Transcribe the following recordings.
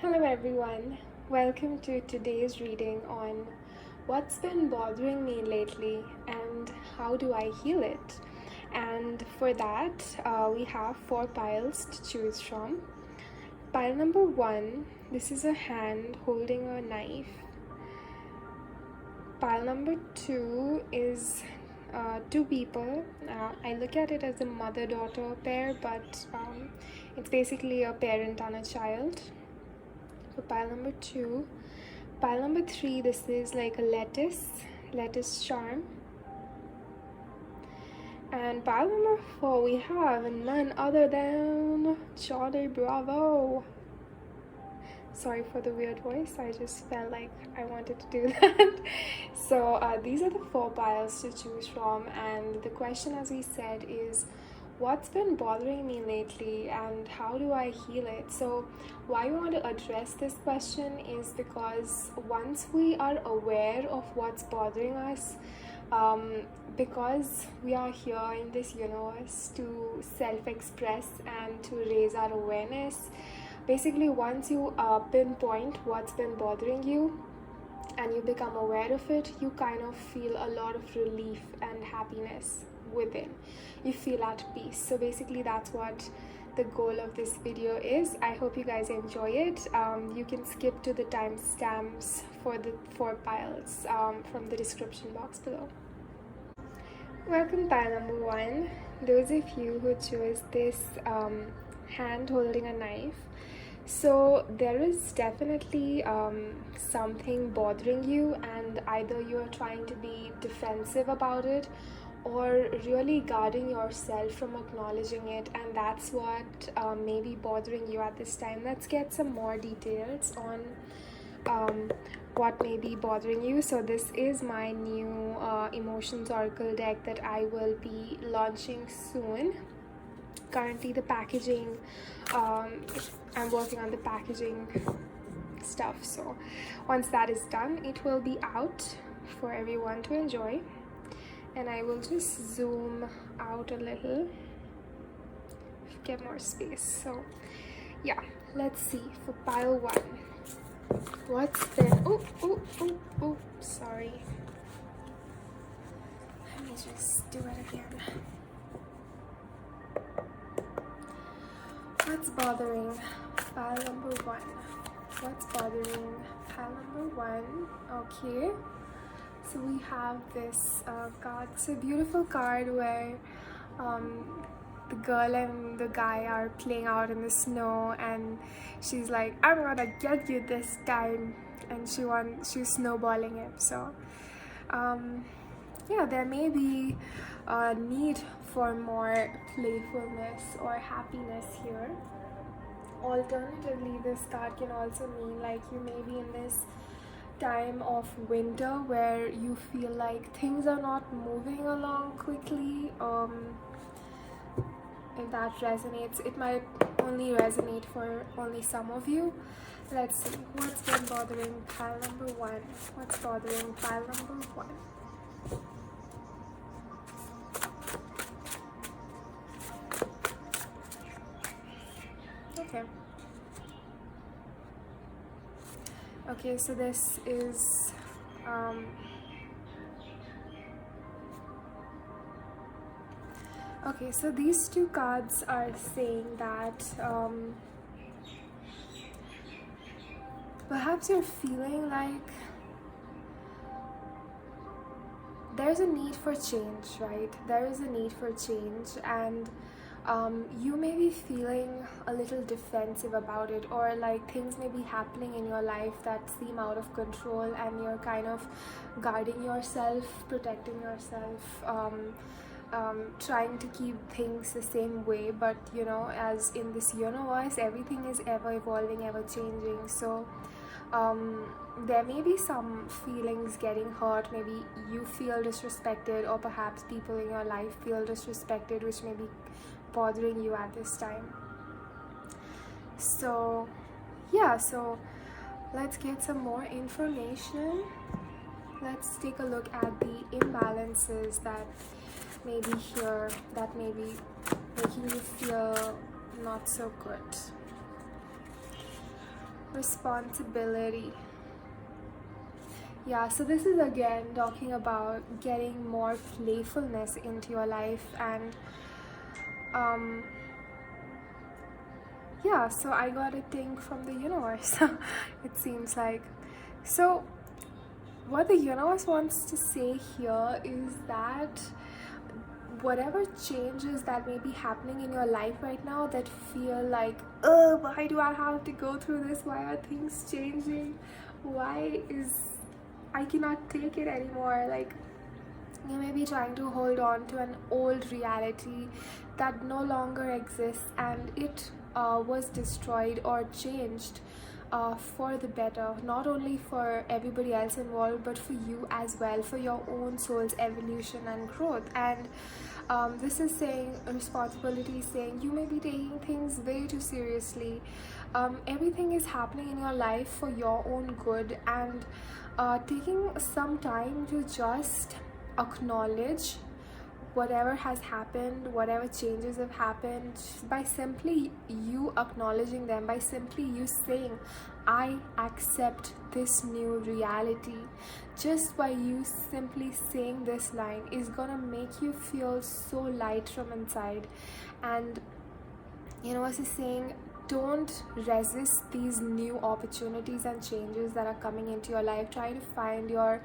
Hello everyone, welcome to today's reading on what's been bothering me lately and how do I heal it. And for that, we have 4 piles to choose from. Pile number 1, this is a hand holding a knife. Pile number 2 is 2 people. I look at it as a mother-daughter pair, but it's basically a parent and a child. For pile number 2. Pile number 3, this is like a lettuce charm. And pile number 4, we have none other than Johnny Bravo. Sorry for the weird voice, I just felt like I wanted to do that. So these are the 4 piles to choose from, and the question, as we said, is what's been bothering me lately and how do I heal it? So why we want to address this question is because once we are aware of what's bothering us, because we are here in this universe to self-express and to raise our awareness, basically once you pinpoint what's been bothering you and you become aware of it, you kind of feel a lot of relief and happiness within. You feel at peace. So basically that's what the goal of this video is. I hope you guys enjoy it. You can skip to the timestamps for the 4 piles from the description box below. Welcome pile number 1. Those of you who chose this hand holding a knife, so there is definitely something bothering you, and either you are trying to be defensive about it or really guarding yourself from acknowledging it, and that's what may be bothering you at this time. Let's get some more details on what may be bothering you. So this is my new emotions oracle deck that I will be launching soon. Currently the packaging, I'm working on the packaging stuff, so once that is done it will be out for everyone to enjoy. And I will just zoom out a little, get more space. So yeah, let's see for pile 1. What's been, sorry, let me just do it again. What's bothering pile number 1? What's bothering pile number 1? Okay, so we have this card. It's a beautiful card where the girl and the guy are playing out in the snow, and she's like, I'm gonna get you this time, and she's snowballing him. So yeah, there may be a need for more playfulness or happiness here. Alternatively, this card can also mean like you may be in this time of winter where you feel like things are not moving along quickly. If that resonates, it might only resonate for only some of you. Let's see what's been bothering pile number 1. What's bothering pile number 1? Okay, so this is okay, so these 2 cards are saying that perhaps you're feeling like there's a need for change, right? There is a need for change, and you may be feeling a little defensive about it, or like things may be happening in your life that seem out of control, and you're kind of guarding yourself, protecting yourself, trying to keep things the same way. But you know, as in this universe, everything is ever evolving, ever changing. So there may be some feelings getting hurt. Maybe you feel disrespected, or perhaps people in your life feel disrespected, which may be bothering you at this time. So yeah, so let's get some more information. Let's take a look at the imbalances that may be here, that may be making you feel not so good. responsibility. Yeah, so this is again talking about getting more playfulness into your life, and um yeah, so I got a thing from the universe. It seems like. So what the universe wants to say here is that whatever changes that may be happening in your life right now that feel like, oh, why do I have to go through this? Why are things changing? Why is I cannot take it anymore? Like, you may be trying to hold on to an old reality that no longer exists, and it was destroyed or changed for the better, not only for everybody else involved, but for you as well, for your own soul's evolution and growth. And this is saying responsibility, saying you may be taking things way too seriously. Everything is happening in your life for your own good, and taking some time to just acknowledge whatever has happened, whatever changes have happened, by simply you acknowledging them, by simply you saying, I accept this new reality. Just by you simply saying this line is gonna make you feel so light from inside. And universe is saying, don't resist these new opportunities and changes that are coming into your life. Try to find your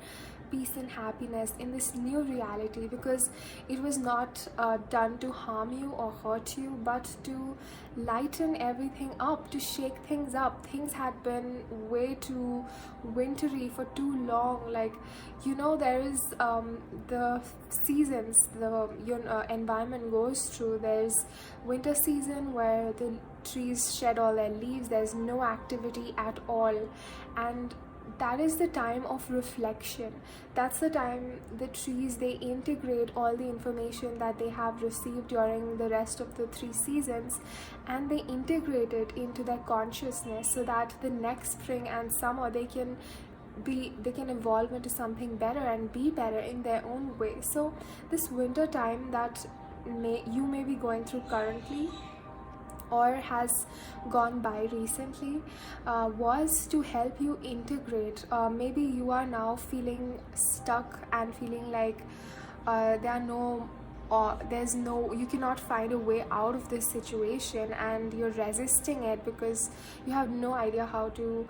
peace and happiness in this new reality, because it was not done to harm you or hurt you, but to lighten everything up, to shake things up. Things had been way too wintry for too long. Like, there is the seasons the environment goes through. There's winter season where the trees shed all their leaves, there's no activity at all, and that is the time of reflection. That's the time the trees, they integrate all the information that they have received during the rest of the 3 seasons, and they integrate it into their consciousness, so that the next spring and summer they can evolve into something better and be better in their own way. So this winter time that you may be going through currently, or has gone by recently, was to help you integrate. Maybe you are now feeling stuck and feeling like you cannot find a way out of this situation, and you're resisting it because you have no idea how to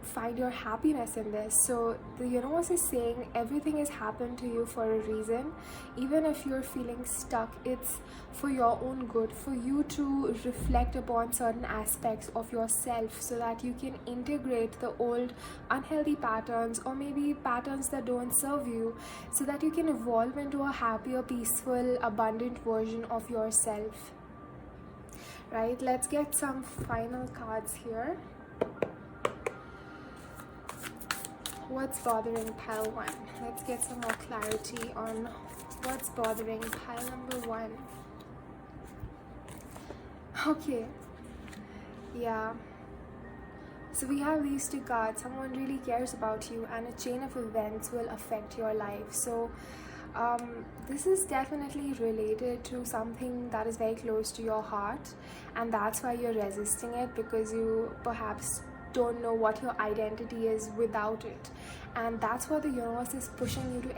find your happiness in this. So the universe is saying everything has happened to you for a reason. Even if you're feeling stuck, it's for your own good, for you to reflect upon certain aspects of yourself, so that you can integrate the old unhealthy patterns, or maybe patterns that don't serve you, so that you can evolve into a happier, peaceful, abundant version of yourself. Right, let's get some final cards here. What's bothering pile 1? Let's get some more clarity on what's bothering pile number 1. Okay, yeah, so we have these 2 cards. Someone really cares about you, and a chain of events will affect your life. So this is definitely related to something that is very close to your heart, and that's why you're resisting it, because you perhaps don't know what your identity is without it. And that's what the universe is pushing you to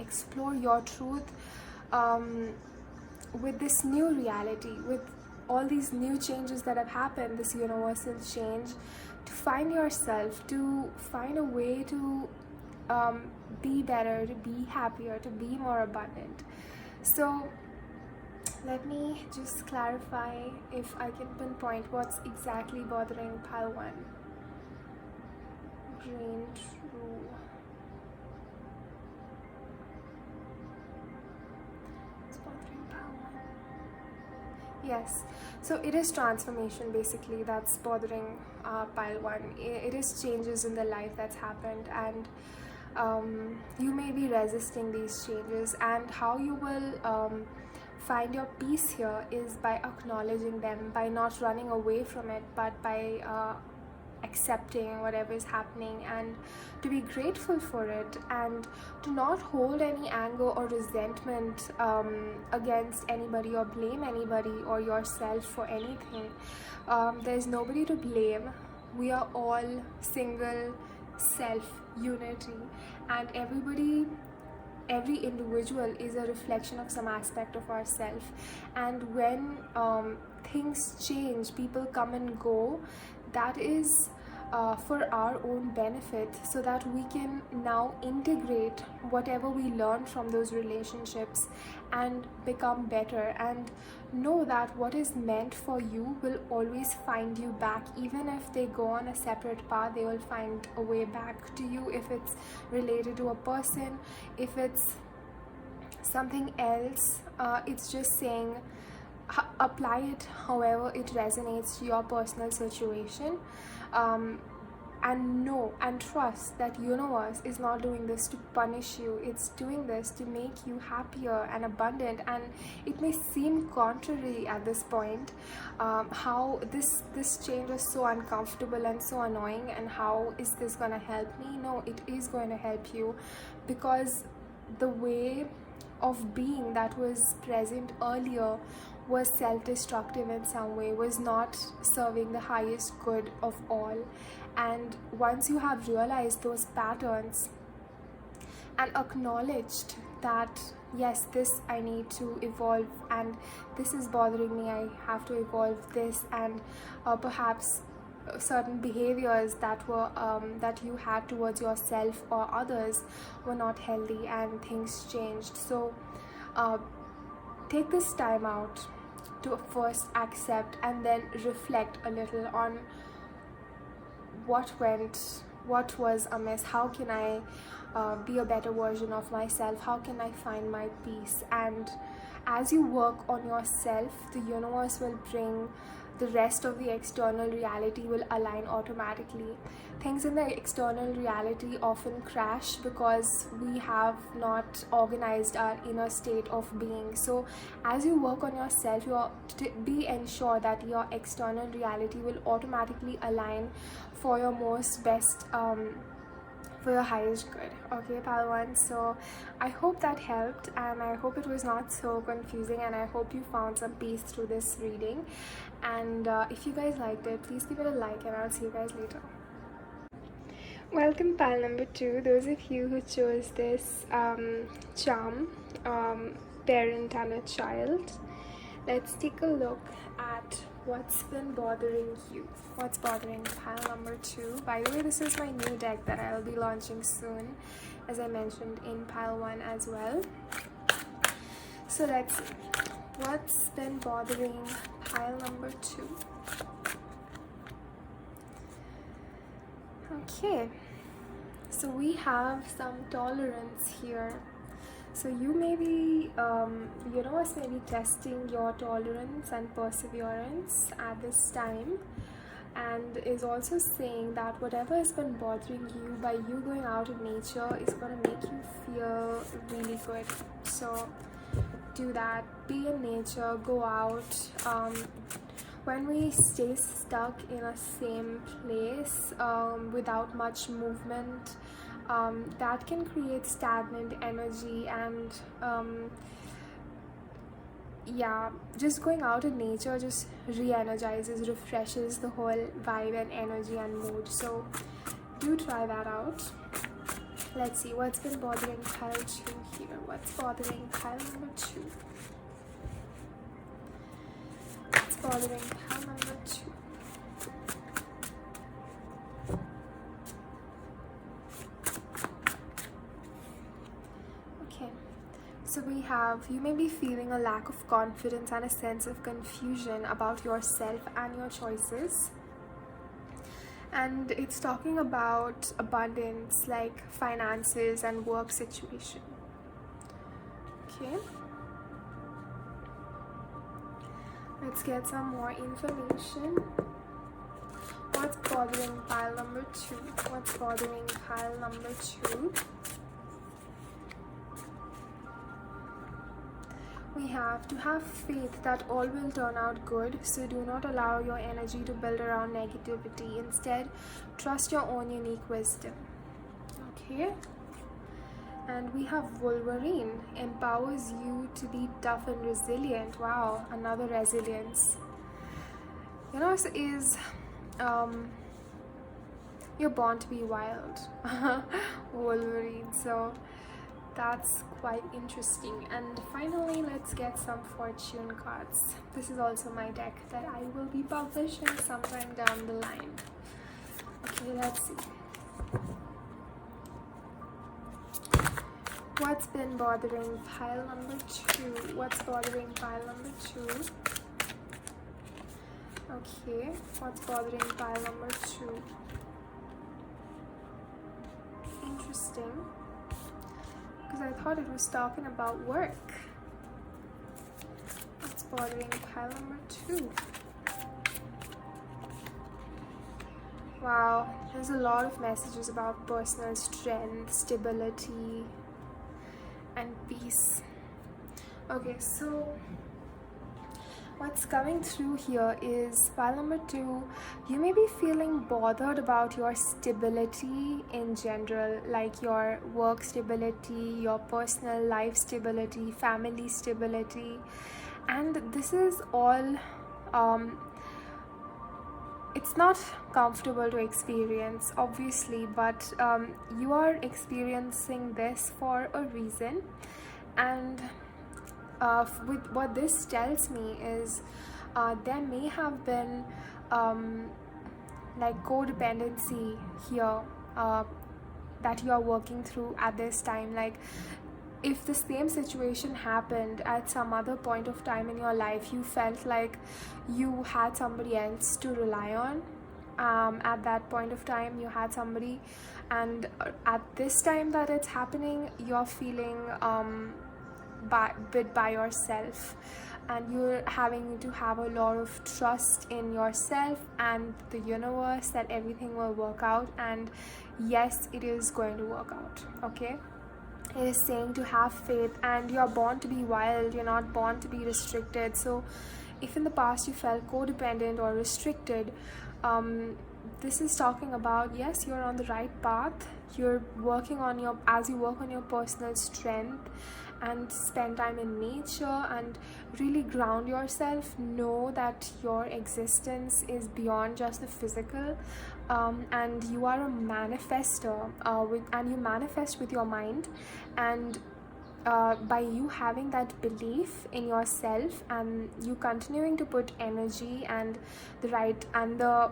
explore your truth with this new reality, with all these new changes that have happened, this universal change, to find yourself, to find a way to be better, to be happier, to be more abundant. So let me just clarify if I can pinpoint what's exactly bothering pile 1. Green, true. What's bothering pile 1? Yes, so it is transformation basically that's bothering pile 1. It is changes in the life that's happened, and you may be resisting these changes, and how you will find your peace here is by acknowledging them, by not running away from it, but by accepting whatever is happening, and to be grateful for it, and to not hold any anger or resentment against anybody, or blame anybody or yourself for anything. There's nobody to blame. we are all single self unity, and every individual is a reflection of some aspect of ourself. And when things change, people come and go, that is for our own benefit, so that we can now integrate whatever we learn from those relationships and become better, and know that what is meant for you will always find you back. Even if they go on a separate path, they will find a way back to you. If it's related to a person, if it's something else, it's just saying apply it however it resonates to your personal situation, and know and trust that universe is not doing this to punish you. It's doing this to make you happier and abundant. And it may seem contrary at this point, how this change is so uncomfortable and so annoying, and how is this gonna help me? No, it is going to help you, because the way of being that was present earlier was self-destructive in some way, was not serving the highest good of all. And once you have realized those patterns and acknowledged that yes, this I need to evolve, and this is bothering me, I have to evolve this, and perhaps certain behaviors that were that you had towards yourself or others were not healthy, and things changed. So take this time out to first accept and then reflect a little on what was amiss, how can I be a better version of myself, how can I find my peace. And as you work on yourself, the universe will bring the rest of the external reality, will align automatically. Things in the external reality often crash because we have not organized our inner state of being. So as you work on yourself, be ensured that your external reality will automatically align for your most best, for your highest good. Okay, Palawan, so I hope that helped, and I hope it was not so confusing, and I hope you found some peace through this reading. And if you guys liked it, please give it a like, and I'll see you guys later. Welcome, pal number 2. Those of you who chose this charm, parent and a child, let's take a look at what's been bothering you. What's bothering pile number 2? By the way, this is my new deck that I'll be launching soon, as I mentioned in pile 1 as well. So let's see. What's been bothering pile number 2? Okay, so we have some tolerance here. So you may be, universe may be testing your tolerance and perseverance at this time, and is also saying that whatever has been bothering you, by you going out in nature, is going to make you feel really good. So do that, be in nature, go out. When we stay stuck in a same place without much movement, that can create stagnant energy, and yeah, just going out in nature just re-energizes, refreshes the whole vibe and energy and mood. So do try that out. Let's see what's been bothering pile 2 here. What's bothering pile number 2? What's bothering pile number 2? So we have, you may be feeling a lack of confidence and a sense of confusion about yourself and your choices. And it's talking about abundance, like finances and work situation. Okay. Let's get some more information. What's bothering pile number 2? What's bothering pile number 2? We have to have faith that all will turn out good, so do not allow your energy to build around negativity. Instead, trust your own unique wisdom. Okay. And we have Wolverine, empowers you to be tough and resilient. Wow, another resilience. Universe is You're born to be wild. Wolverine. So that's quite interesting. And finally, let's get some fortune cards. This is also my deck that I will be publishing sometime down the line. Okay, let's see. What's been bothering pile number 2? What's bothering pile number 2? Okay, what's bothering pile number 2? Interesting. Because I thought it was talking about work. What's bothering pile number 2? Wow, there's a lot of messages about personal strength, stability, and peace. Okay, so what's coming through here is pile number 2. You may be feeling bothered about your stability in general, like your work stability, your personal life stability, family stability, and this is all it's not comfortable to experience, obviously, but you are experiencing this for a reason. And with what this tells me is there may have been like codependency here that you are working through at this time. Like, if the same situation happened at some other point of time in your life, you felt like you had somebody else to rely on. At that point of time, you had somebody, and at this time that it's happening, you're feeling bit by yourself, and you're having to have a lot of trust in yourself and the universe that everything will work out. And yes, it is going to work out. Okay, it is saying to have faith, and you're born to be wild, you're not born to be restricted. So if in the past you felt codependent or restricted, this is talking about, yes, you're on the right path. You're working on your, as you work on your personal strength and spend time in nature and really ground yourself, know that your existence is beyond just the physical, and you are a manifester, and you manifest with your mind. And by you having that belief in yourself and you continuing to put energy and the right and the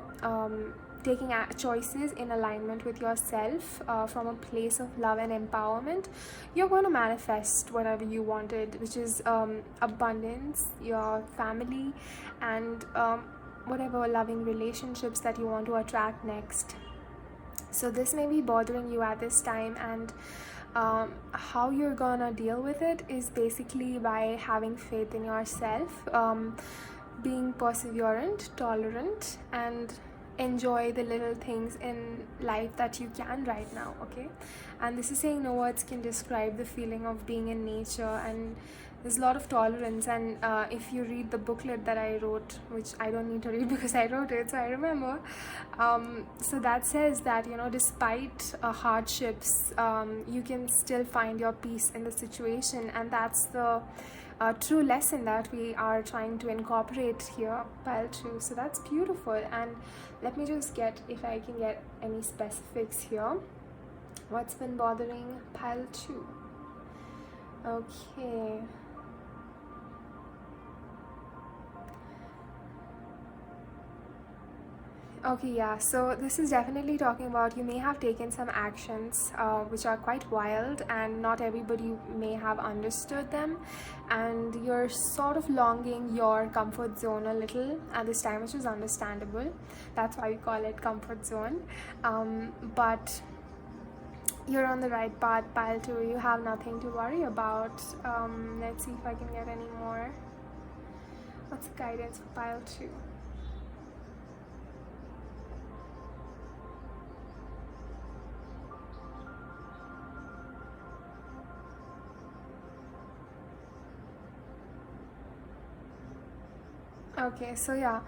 taking choices in alignment with yourself from a place of love and empowerment, you're going to manifest whatever you wanted, which is abundance, your family, and whatever loving relationships that you want to attract next. So this may be bothering you at this time, and how you're gonna deal with it is basically by having faith in yourself, being perseverant, tolerant, and enjoy the little things in life that you can right now. Okay, and this is saying no words can describe the feeling of being in nature, and there's a lot of tolerance. And if you read the booklet that I wrote, which I don't need to read because I wrote it, so I remember, so that says that, you know, despite hardships, you can still find your peace in the situation, and that's the true lesson that we are trying to incorporate here, pile 2. So that's beautiful. And let me just get, if I can get any specifics here. What's been bothering pile 2? Okay. Okay, yeah, so this is definitely talking about you may have taken some actions which are quite wild, and not everybody may have understood them, and you're sort of longing your comfort zone a little at this time, which is understandable. That's why we call it comfort zone. But you're on the right path, pile 2. You have nothing to worry about. Let's see if I can get any more. What's the guidance for pile 2? Okay, so yeah,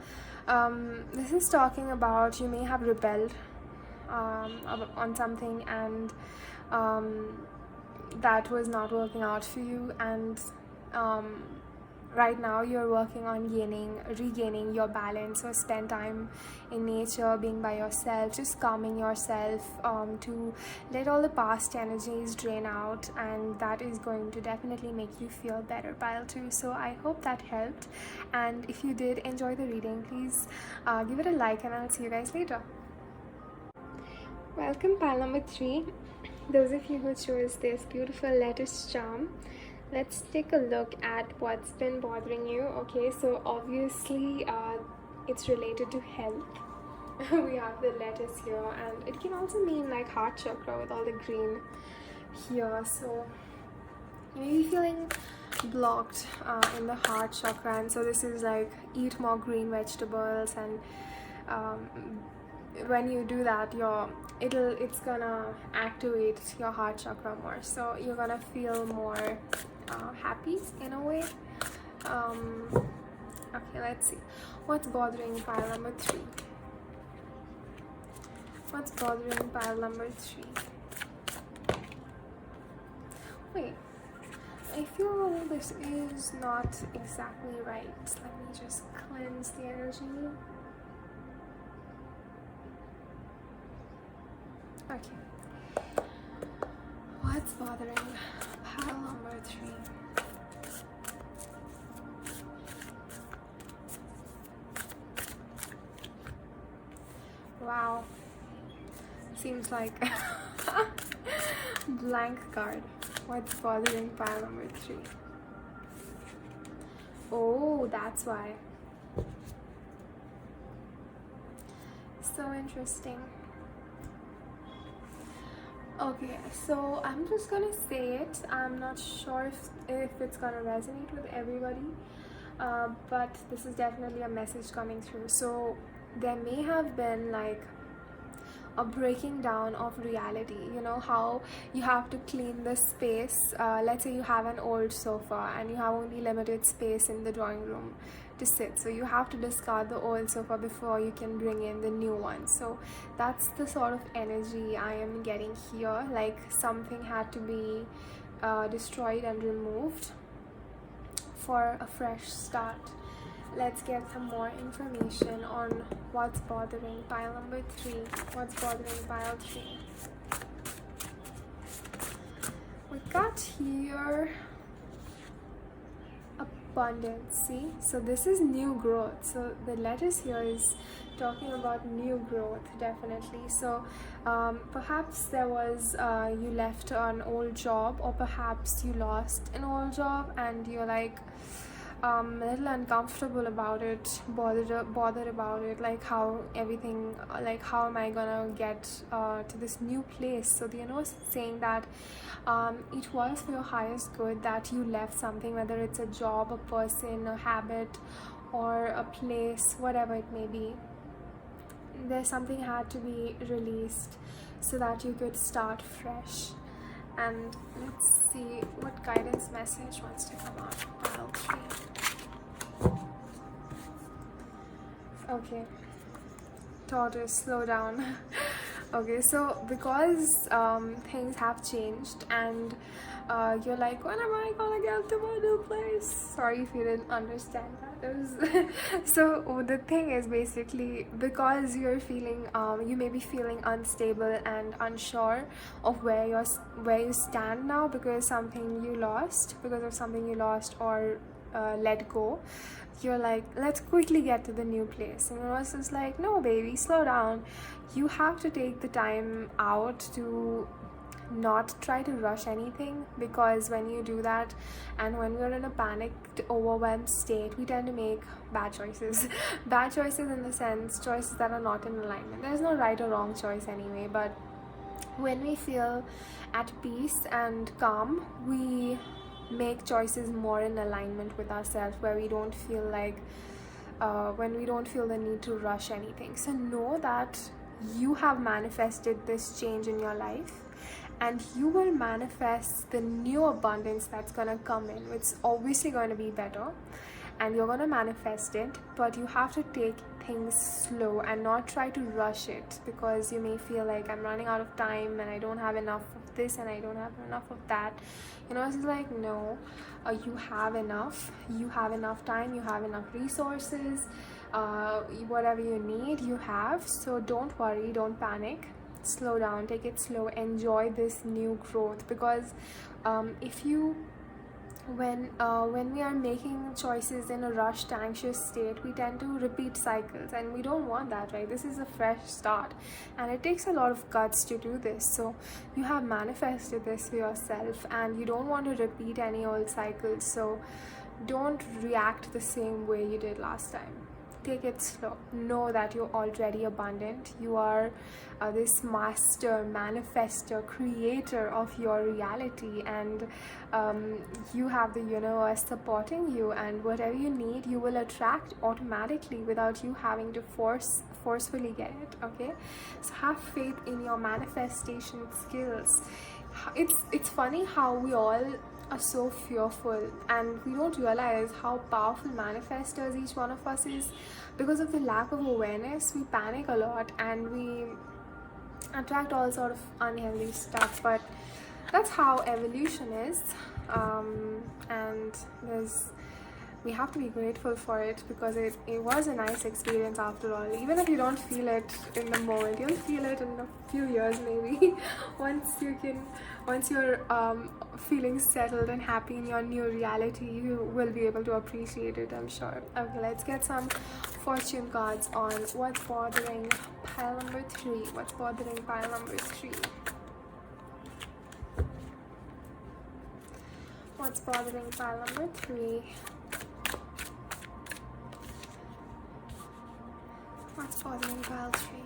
this is talking about you may have rebelled on something, and that was not working out for you, and right now you're working on regaining your balance, or spend time in nature, being by yourself, just calming yourself, to let all the past energies drain out, and that is going to definitely make you feel better, pile 2. So I hope that helped, and if you did enjoy the reading, please give it a like, and I'll see you guys later. Welcome, pile number 3. Those of you who chose this beautiful lettuce charm, let's take a look at what's been bothering you. Okay, so obviously it's related to health. We have the lettuce here, and it can also mean like heart chakra with all the green here. So you may be feeling blocked in the heart chakra, and so this is like eat more green vegetables, and when you do that, it's gonna activate your heart chakra more, so you're gonna feel more happy in a way. Okay, let's see what's bothering pile number 3. What's bothering pile number 3? Wait, I feel this is not exactly right. Let me just cleanse the energy. Okay, what's bothering pile number 3? Wow, seems like blank card. What's bothering pile number 3? Oh, that's why. So interesting. Okay, so I'm just gonna say it. I'm not sure if it's gonna resonate with everybody, but this is definitely a message coming through. So there may have been like a breaking down of reality. You know how you have to clean the space. Let's say you have an old sofa and you have only limited space in the drawing room to sit, so you have to discard the old sofa before you can bring in the new one. So that's the sort of energy I am getting here, like something had to be destroyed and removed for a fresh start. Let's get some more information on what's bothering pile number 3. What's bothering pile 3? We got here abundance. See, so this is new growth. So the lettuce here is talking about new growth, definitely. So perhaps there was you left an old job, or perhaps you lost an old job and you're like a little uncomfortable about it, bothered about it, like how everything, like how am I gonna get to this new place. So the universe is saying that it was for your highest good that you left something, whether it's a job, a person, a habit, or a place, whatever it may be. There's something had to be released so that you could start fresh. And let's see what guidance message wants to come out of pile 3. Okay, tortoise, slow down. Okay, so because things have changed and you're like, when am I gonna get to my new place? Sorry if you didn't understand that. So the thing is, basically, because you're feeling you may be feeling unstable and unsure of where you stand now, because of something you lost or let go. You're like, let's quickly get to the new place, and the universe is like, no baby, slow down. You have to take the time out to not try to rush anything, because when you do that and when we're in a panicked, overwhelmed state, we tend to make bad choices. Bad choices in the sense, choices that are not in alignment. There's no right or wrong choice anyway, but when we feel at peace and calm, we make choices more in alignment with ourselves, where we don't feel like when we don't feel the need to rush anything. So know that you have manifested this change in your life, and you will manifest the new abundance that's gonna come in. It's obviously going to be better, and you're gonna manifest it, but you have to take things slow and not try to rush it, because you may feel like, I'm running out of time and I don't have enough of this and I don't have enough of that. Universe is like, no, you have enough. You have enough time, you have enough resources, whatever you need you have. So don't worry, don't panic, slow down, take it slow, enjoy this new growth. Because if you when we are making choices in a rushed, anxious state, we tend to repeat cycles, and we don't want that, right? This is a fresh start, and it takes a lot of guts to do this. So you have manifested this for yourself, and you don't want to repeat any old cycles. So don't react the same way you did last time. Take it slow. Know that you're already abundant. You are this master manifester, creator of your reality, and you have the universe supporting you, and whatever you need you will attract automatically without you having to forcefully get it. Okay, so have faith in your manifestation skills. It's funny how we all are so fearful, and we don't realize how powerful manifestors each one of us is. Because of the lack of awareness, we panic a lot and we attract all sort of unhealthy stuff. But that's how evolution is, and we have to be grateful for it, because it was a nice experience after all. Even if you don't feel it in the moment, you'll feel it in a few years maybe. once you're feeling settled and happy in your new reality, you will be able to appreciate it, I'm sure. Okay, let's get some fortune cards on what's bothering pile number 3. What's bothering pile number 3? What's bothering pile number 3? What's bothering pile 3?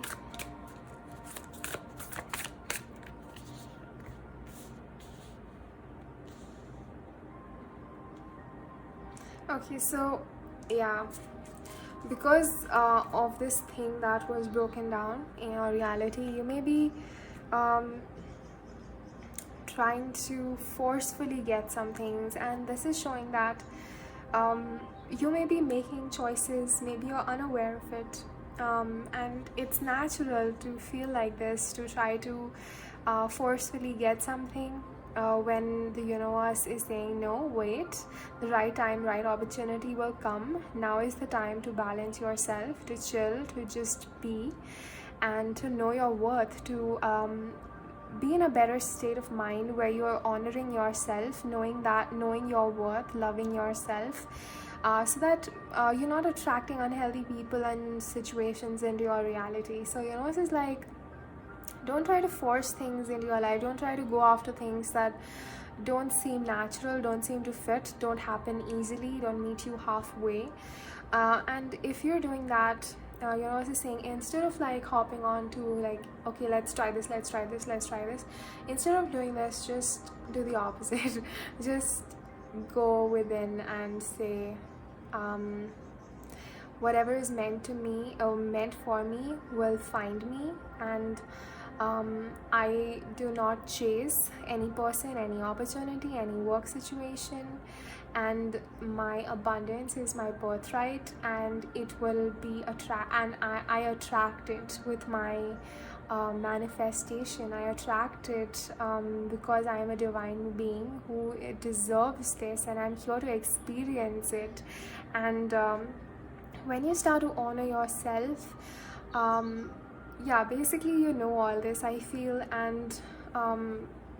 Okay, so yeah, because of this thing that was broken down in your reality, you may be trying to forcefully get some things, and this is showing that you may be making choices, maybe you're unaware of it, and it's natural to feel like this, to try to forcefully get something when the universe is saying, no, wait, the right time, right opportunity will come. Now is the time to balance yourself, to chill, to just be, and to know your worth, to be in a better state of mind where you're honoring yourself, knowing your worth, loving yourself, so that you're not attracting unhealthy people and situations into your reality. So universe is like, don't try to force things into your life. Don't try to go after things that don't seem natural, don't seem to fit, don't happen easily, don't meet you halfway. And if you're doing that, universe is saying, instead of like hopping on to like, okay, let's try this, instead of doing this, just do the opposite. Just go within and say, whatever is meant to me or meant for me will find me. And I do not chase any person, any opportunity, any work situation, and my abundance is my birthright, and it will be I attract it with my manifestation. I attract it because I am a divine being who deserves this, and I'm here to experience it. And when you start to honor yourself, yeah, basically you know all this, I feel, and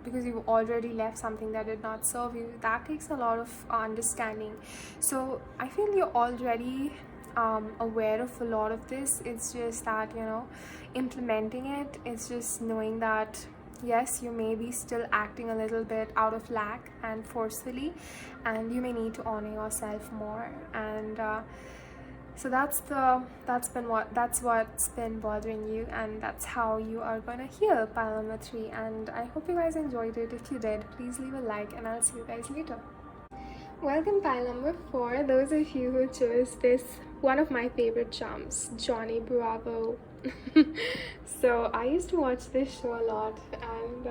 because you've already left something that did not serve you, that takes a lot of understanding. So I feel you're already aware of a lot of this. It's just that, implementing it, it's just knowing that yes, you may be still acting a little bit out of lack and forcefully, and you may need to honor yourself more. And so that's what's been bothering you, and that's how you are gonna heal pile number 3. And I hope you guys enjoyed it. If you did, please leave a like, and I'll see you guys later. Welcome pile number 4. Those of you who chose this, one of my favorite charms, Johnny Bravo. So I used to watch this show a lot, and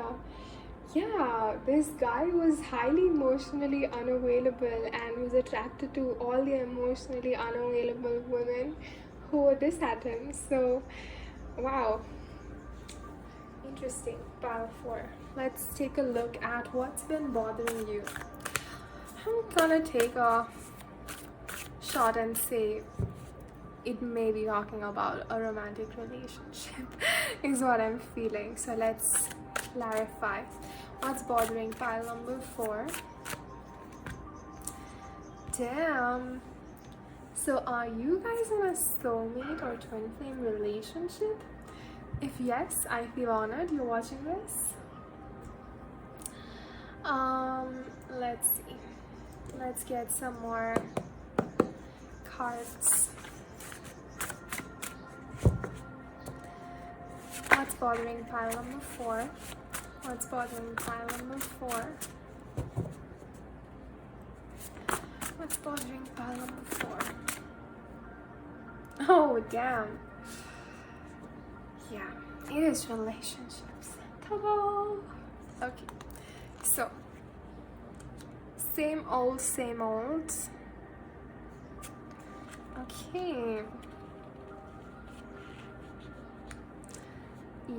yeah, this guy was highly emotionally unavailable and was attracted to all the emotionally unavailable women who were this at him. So wow, Interesting. Pile 4. Let's take a look at what's been bothering you. I'm gonna take a shot and say it may be talking about a romantic relationship is what I'm feeling. So let's clarify what's bothering pile number 4. Damn. So are you guys in a soulmate or twin flame relationship? If yes, I feel honored you're watching this. Let's see. Let's get some more cards. What's bothering pile number 4? What's bothering pile number 4? What's bothering pile number 4? Oh, damn. Yeah, it is relationships. Ta-da! Okay, so same old, same old. Okay.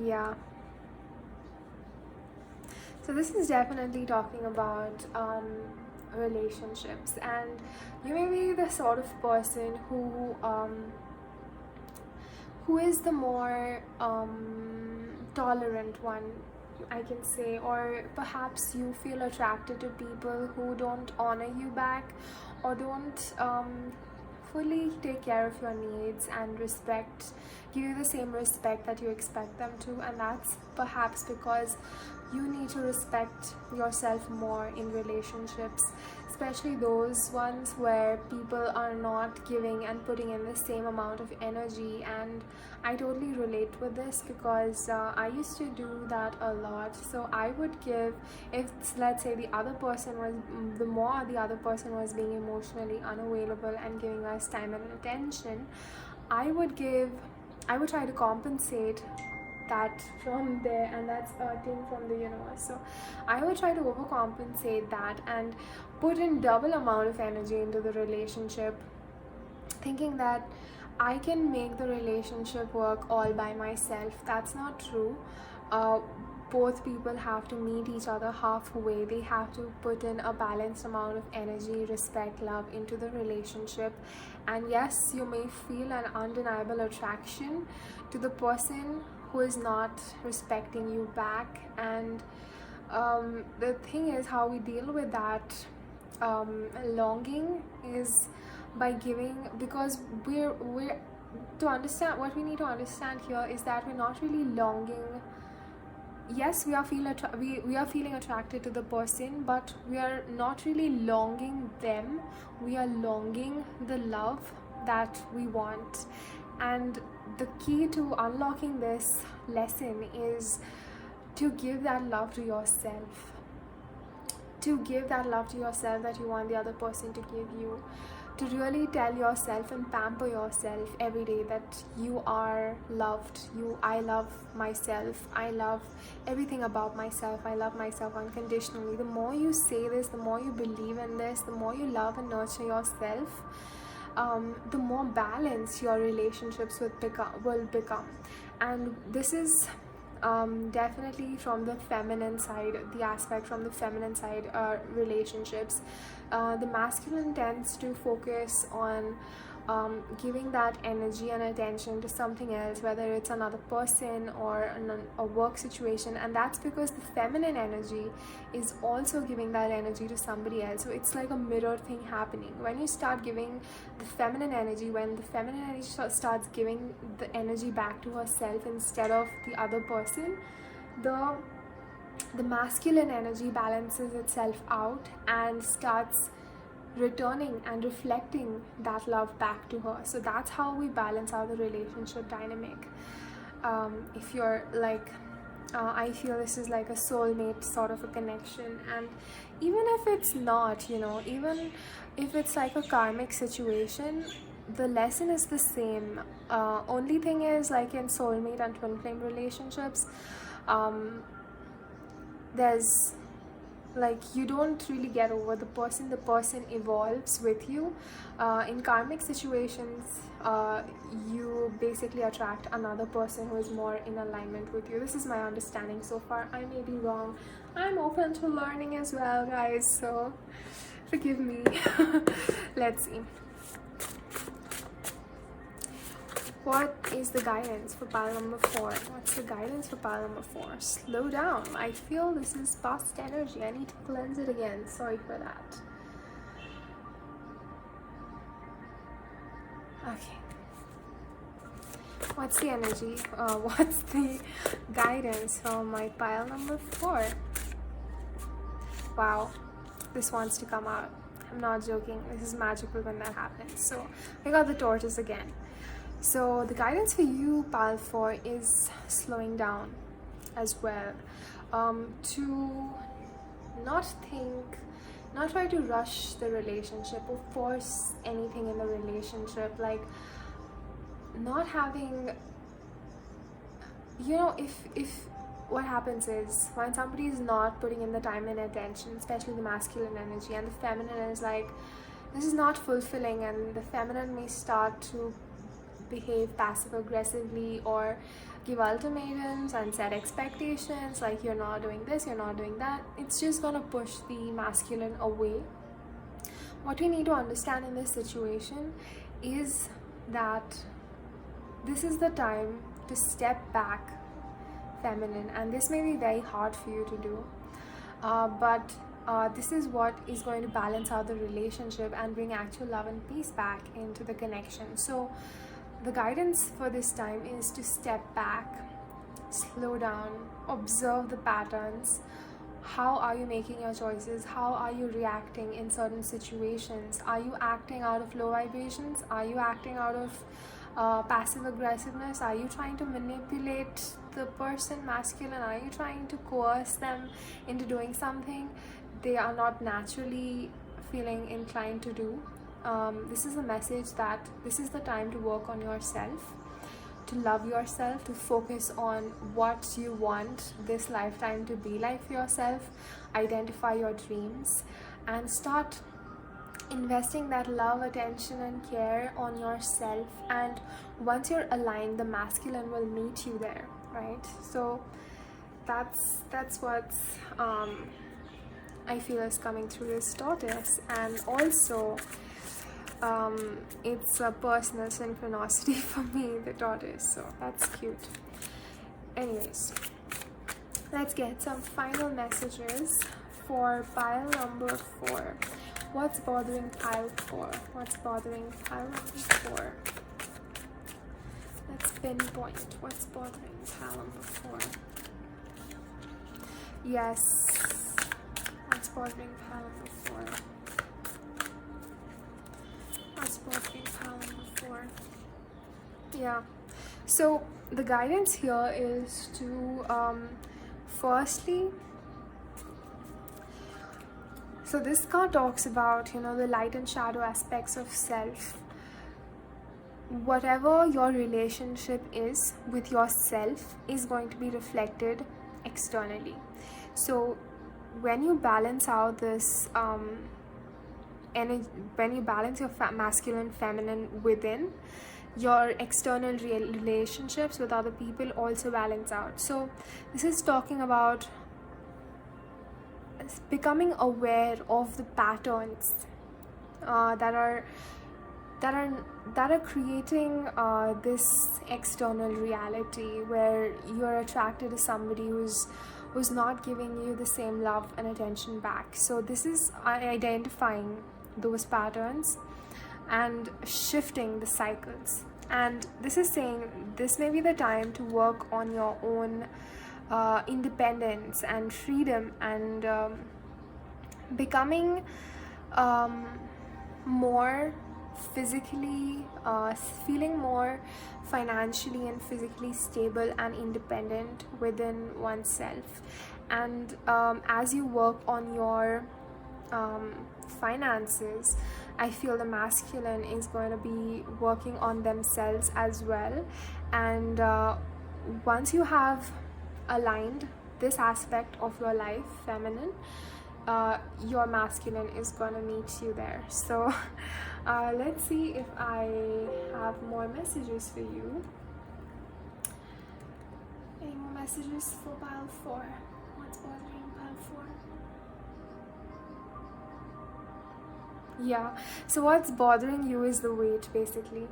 Yeah. So this is definitely talking about relationships, and you may be the sort of person who is the more tolerant one, I can say, or perhaps you feel attracted to people who don't honor you back or don't fully take care of your needs and give you the same respect that you expect them to, and that's perhaps because you need to respect yourself more in relationships, especially those ones where people are not giving and putting in the same amount of energy. And I totally relate with this because I used to do that a lot. So I would give, if let's say the other person was being emotionally unavailable and giving us time and attention, I would try to compensate that from there, and that's a thing from the universe. So I would try to overcompensate that and put in double amount of energy into the relationship, thinking that I can make the relationship work all by myself. That's not true. Both people have to meet each other halfway. They have to put in a balanced amount of energy, respect, love into the relationship. And yes, you may feel an undeniable attraction to the person who is not respecting you back, and the thing is, how we deal with that longing is by giving, because we're to understand, what we need to understand here is that we're not really longing. Yes, we are feeling attracted to the person, but we are not really longing them. We are longing the love that we want. And the key to unlocking this lesson is to give that love to yourself. To give that love to yourself that you want the other person to give you. To really tell yourself and pamper yourself every day that you are loved. I love myself. I love everything about myself. I love myself unconditionally. The more you say this, the more you believe in this, the more you love and nurture yourself, the more balanced your relationships will become. And this is definitely from the feminine side, the aspect from the feminine side, relationships. The masculine tends to focus on giving that energy and attention to something else, whether it's another person or a work situation, and that's because the feminine energy is also giving that energy to somebody else. So it's like a mirror thing happening. When you start giving the feminine energy, when the feminine energy starts giving the energy back to herself instead of the other person, the masculine energy balances itself out and starts returning and reflecting that love back to her. So that's how we balance out the relationship dynamic. If you're like, I feel this is like a soulmate sort of a connection, and even if it's not, even if it's like a karmic situation, the lesson is the same. Only thing is, like in soulmate and twin flame relationships, there's like you don't really get over the person evolves with you. In karmic situations, you basically attract another person who is more in alignment with you. This is my understanding so far. I may be wrong. I'm open to learning as well, guys, so forgive me. Let's see. What is the guidance for pile number 4? What's the guidance for pile number 4? Slow down. I feel this is past energy. I need to cleanse it again. Sorry for that. Okay. What's the energy? What's the guidance for my pile number 4? Wow. This wants to come out. I'm not joking. This is magical when that happens. So I got the tortoise again. So the guidance for you, pile 4, is slowing down as well. To not try to rush the relationship or force anything in the relationship. Like not having, if what happens is when somebody is not putting in the time and attention, especially the masculine energy, and the feminine is like, this is not fulfilling, and the feminine may start to behave passive aggressively or give ultimatums and set expectations like you're not doing this, you're not doing that. It's just gonna push the masculine away. What we need to understand in this situation is that this is the time to step back, feminine, and this may be very hard for you to do, but this is what is going to balance out the relationship and bring actual love and peace back into the connection. So the guidance for this time is to step back, slow down, observe the patterns. How are you making your choices? How are you reacting in certain situations? Are you acting out of low vibrations? Are you acting out of passive aggressiveness? Are you trying to manipulate the person, masculine? Are you trying to coerce them into doing something they are not naturally feeling inclined to do? This is a message that this is the time to work on yourself, to love yourself, to focus on what you want this lifetime to be like for yourself, identify your dreams, and start investing that love, attention, and care on yourself. And once you're aligned, the masculine will meet you there, right? So that's what's I feel is coming through this tortoise. And also it's a personal synchronicity for me, the tortoise, so that's cute. Anyways, let's get some final messages for pile number 4. What's bothering pile 4? What's bothering pile number 4? Let's pinpoint what's bothering pile number 4. Yes, what's bothering pile number 4? What's bothering pile number 4? Yeah, so the guidance here is to firstly, so this card talks about, the light and shadow aspects of self. Whatever your relationship is with yourself is going to be reflected externally. So when you balance out this when you balance your masculine, feminine within, your external relationships with other people also balance out. So this is talking about becoming aware of the patterns that are creating this external reality where you're attracted to somebody who's not giving you the same love and attention back. So this is identifying those patterns and shifting the cycles. And this is saying this may be the time to work on your own independence and freedom, and becoming more physically, feeling more financially and physically stable and independent within oneself. And as you work on your finances, I feel the masculine is going to be working on themselves as well. And once you have aligned this aspect of your life, feminine, your masculine is gonna meet you there. So let's see if I have more messages for you. Any more messages for pile 4? What's bothering pile 4? Yeah, so what's bothering you is the wait, basically.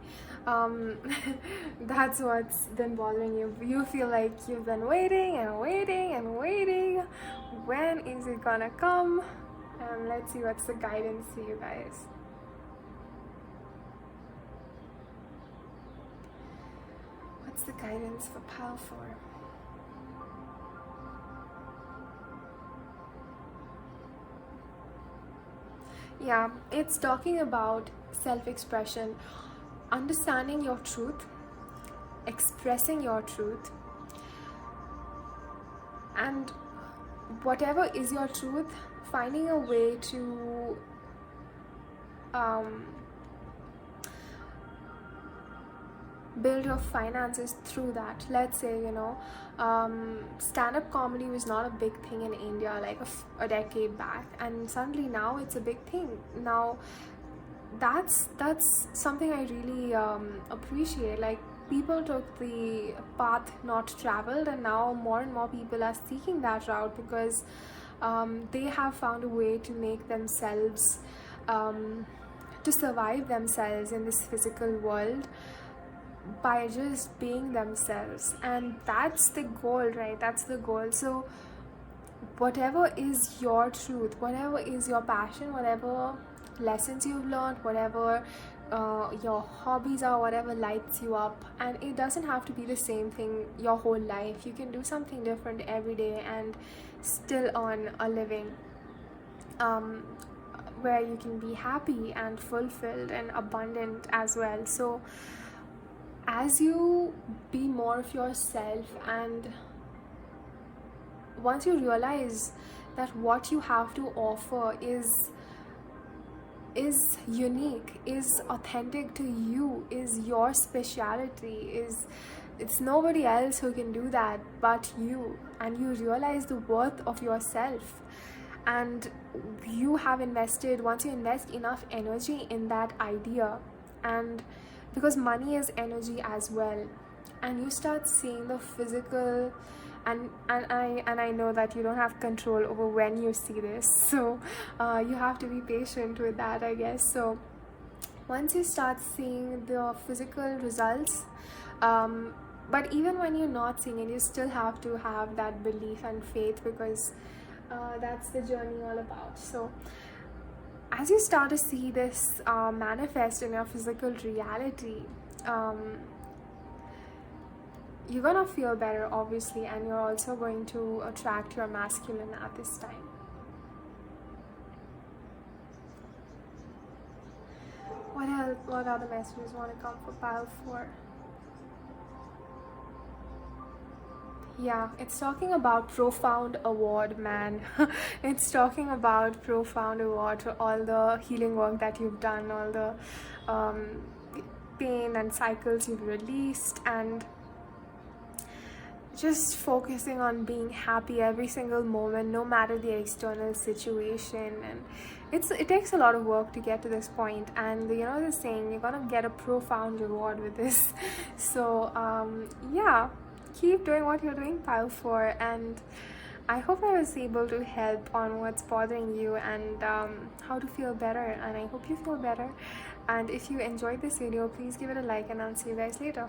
That's what's been bothering you. You feel like you've been waiting and waiting and waiting. When is it gonna come? And let's see what's the guidance for you guys. What's the guidance for pile 4? Yeah, it's talking about self-expression, understanding your truth, expressing your truth, and whatever is your truth, finding a way to build your finances through that. Let's say, stand-up comedy was not a big thing in India like a decade back, and suddenly now it's a big thing. Now that's something I really appreciate. Like, people took the path not traveled, and now more and more people are seeking that route because they have found a way to make themselves to survive themselves in this physical world by just being themselves. And that's the goal, right? That's the goal. So whatever is your truth, whatever is your passion, whatever lessons you've learned, whatever your hobbies are, whatever lights you up, and it doesn't have to be the same thing your whole life. You can do something different every day and still earn a living, where you can be happy and fulfilled and abundant as well. So as you be more of yourself, and once you realize that what you have to offer is unique, is authentic to you, is your speciality, it's nobody else who can do that but you, and you realize the worth of yourself, and you have invested, once you invest enough energy in that idea, and because money is energy as well, and you start seeing the physical, and I know that you don't have control over when you see this, so you have to be patient with that, I guess. So once you start seeing the physical results, but even when you're not seeing it, you still have to have that belief and faith, because that's the journey all about. So as you start to see this manifest in your physical reality, you're gonna feel better, obviously, and you're also going to attract your masculine at this time. What else? What other messages want to come for pile 4? Yeah, it's talking about profound award, man. It's talking about profound award for all the healing work that you've done, all the pain and cycles you've released, and just focusing on being happy every single moment, no matter the external situation. And it takes a lot of work to get to this point, and the saying, you're gonna get a profound reward with this. So yeah, keep doing what you're doing, pile 4, and I hope I was able to help on what's bothering you and how to feel better, and I hope you feel better. And if you enjoyed this video, please give it a like, and I'll see you guys later.